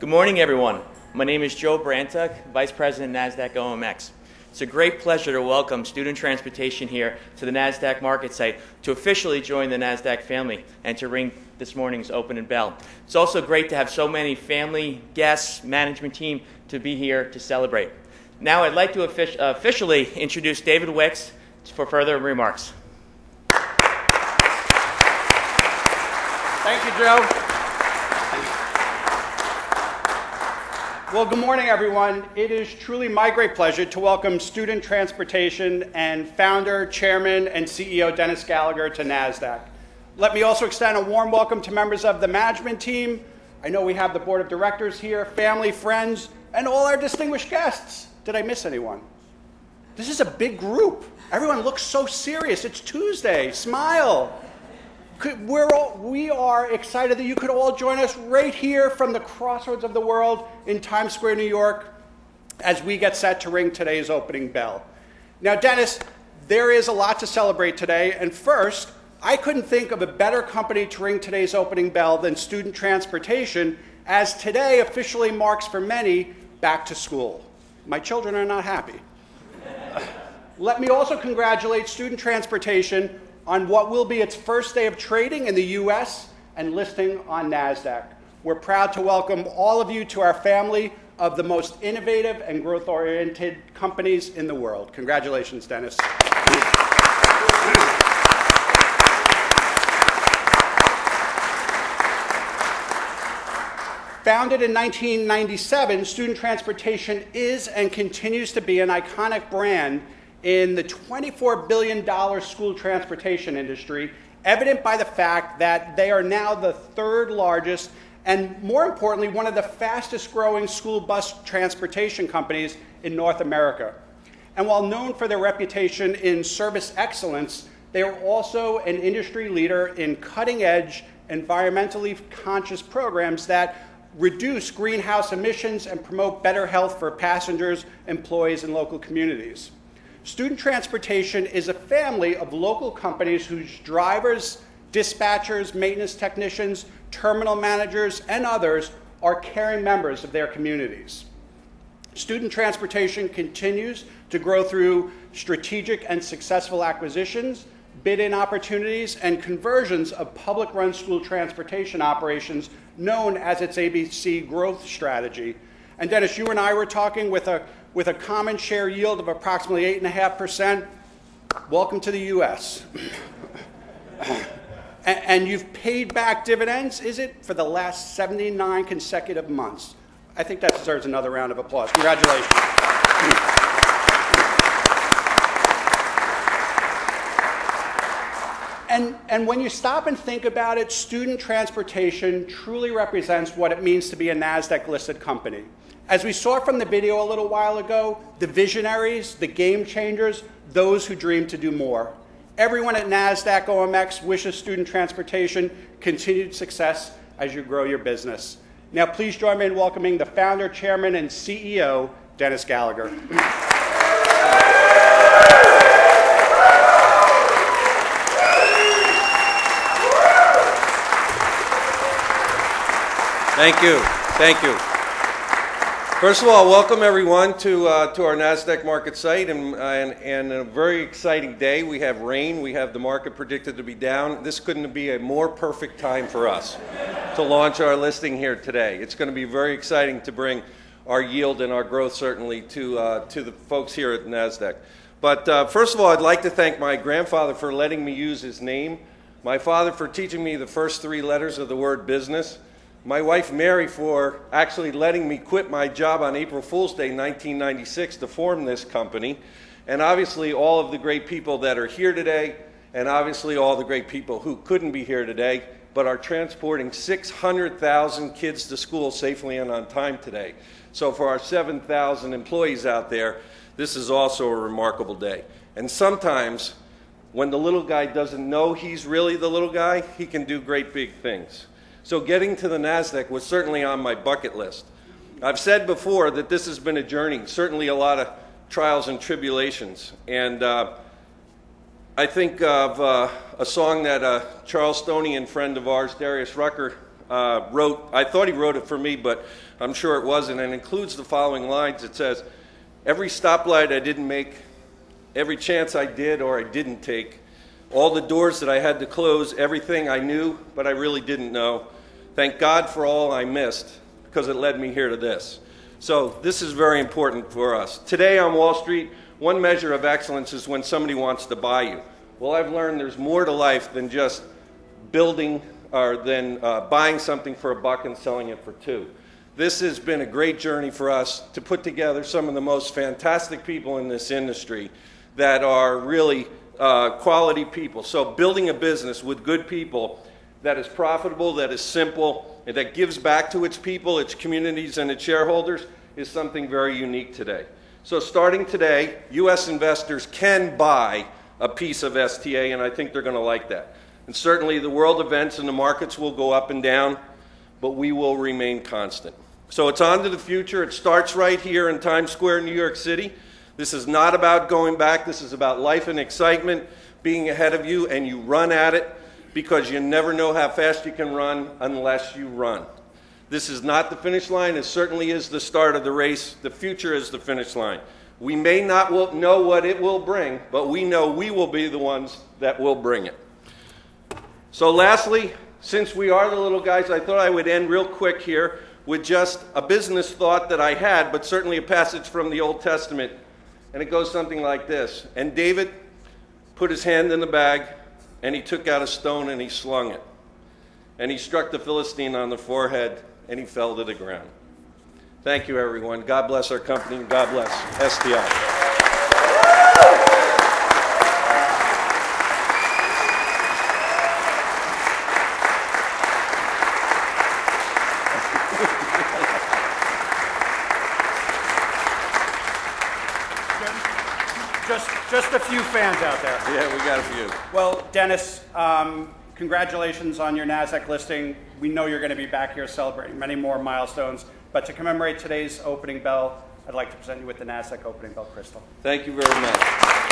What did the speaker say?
Good morning, everyone. My name is Joe Brantuck, Vice President, NASDAQ OMX. It's a great pleasure to welcome Student Transportation here to the NASDAQ market site to officially join the NASDAQ family and to ring this morning's opening bell. It's also great to have so many family, guests, management team to be here to celebrate. Now I'd like to officially introduce David Wicks for further remarks. Thank you, Joe. Well, good morning, everyone. It is truly my great pleasure to welcome Student Transportation and founder, chairman, and CEO Denis Gallagher to NASDAQ. Let me also extend a warm welcome to members of the management team. I know we have the board of directors here, family, friends, and all our distinguished guests. Did I miss anyone? This is a big group. Everyone looks so serious. It's Tuesday. Smile. We are excited that you could all join us right here from the crossroads of the world in Times Square, New York, as we get set to ring today's opening bell. Now, Dennis, there is a lot to celebrate today, and first, I couldn't think of a better company to ring today's opening bell than Student Transportation, as today officially marks for many back to school. My children are not happy. Let me also congratulate Student Transportation on what will be its first day of trading in the U.S. and listing on NASDAQ. We're proud to welcome all of you to our family of the most innovative and growth-oriented companies in the world. Congratulations, Dennis. Founded in 1997, Student Transportation is and continues to be an iconic brand in the $24 billion school transportation industry, evident by the fact that they are now the third largest and, more importantly, one of the fastest growing school bus transportation companies in North America. And while known for their reputation in service excellence, they are also an industry leader in cutting-edge, environmentally conscious programs that reduce greenhouse emissions and promote better health for passengers, employees, and local communities. Student Transportation is a family of local companies whose drivers, dispatchers, maintenance technicians, terminal managers, and others are caring members of their communities. Student Transportation continues to grow through strategic and successful acquisitions, bid-in opportunities, and conversions of public-run school transportation operations known as its ABC growth strategy. And Dennis, you and I were talking with a common share yield of approximately 8.5%. Welcome to the U.S. and you've paid back dividends, is it, for the last 79 consecutive months? I think that deserves another round of applause. Congratulations. And when you stop and think about it, Student Transportation truly represents what it means to be a NASDAQ-listed company. As we saw from the video a little while ago, the visionaries, the game changers, those who dream to do more. Everyone at NASDAQ OMX wishes Student Transportation continued success as you grow your business. Now please join me in welcoming the founder, chairman, and CEO, Denis Gallagher. Thank you. Thank you. First of all, welcome everyone to our NASDAQ market site and a very exciting day. We have rain. We have the market predicted to be down. This couldn't be a more perfect time for us to launch our listing here today. It's going to be very exciting to bring our yield and our growth certainly to the folks here at NASDAQ. But first of all, I'd like to thank my grandfather for letting me use his name, my father for teaching me the first 3 letters of the word business, my wife Mary for actually letting me quit my job on April Fool's Day 1996 to form this company, and obviously all of the great people that are here today, and obviously all the great people who couldn't be here today but are transporting 600,000 kids to school safely and on time today. So for our 7,000 employees out there, this is also a remarkable day. And sometimes when the little guy doesn't know he's really the little guy, he can do great big things. So getting to the NASDAQ was certainly on my bucket list. I've said before that this has been a journey, certainly a lot of trials and tribulations. And I think of a song that a Charlestonian friend of ours, Darius Rucker, I thought he wrote it for me, but I'm sure it wasn't, and includes the following lines. It says, "Every stoplight I didn't make, every chance I did or I didn't take, all the doors that I had to close, everything I knew but I really didn't know. Thank God for all I missed, because it led me here to this." So this is very important for us. Today on Wall Street, one measure of excellence is when somebody wants to buy you. Well, I've learned there's more to life than just building or than buying something for $1 and selling it for $2. This has been a great journey for us to put together some of the most fantastic people in this industry that are really quality people. So building a business with good people that is profitable, that is simple, and that gives back to its people, its communities, and its shareholders is something very unique today. So starting today, U.S. investors can buy a piece of STA, and I think they're going to like that. And certainly the world events and the markets will go up and down, but we will remain constant. So it's on to the future. It starts right here in Times Square, New York City. This is not about going back. This is about life and excitement, being ahead of you, and you run at it because you never know how fast you can run unless you run. This is not the finish line. It certainly is the start of the race. The future is the finish line. We may not know what it will bring, but we know we will be the ones that will bring it. So lastly, since we are the little guys, I thought I would end real quick here with just a business thought that I had, but certainly a passage from the Old Testament. And it goes something like this. "And David put his hand in the bag, and he took out a stone and he slung it. And he struck the Philistine on the forehead, and he fell to the ground." Thank you, everyone. God bless our company, and God bless STI. Just a few fans out there. Yeah, we got a few. Well, Dennis, congratulations on your NASDAQ listing. We know you're going to be back here celebrating many more milestones. But to commemorate today's opening bell, I'd like to present you with the NASDAQ opening bell crystal. Thank you very much.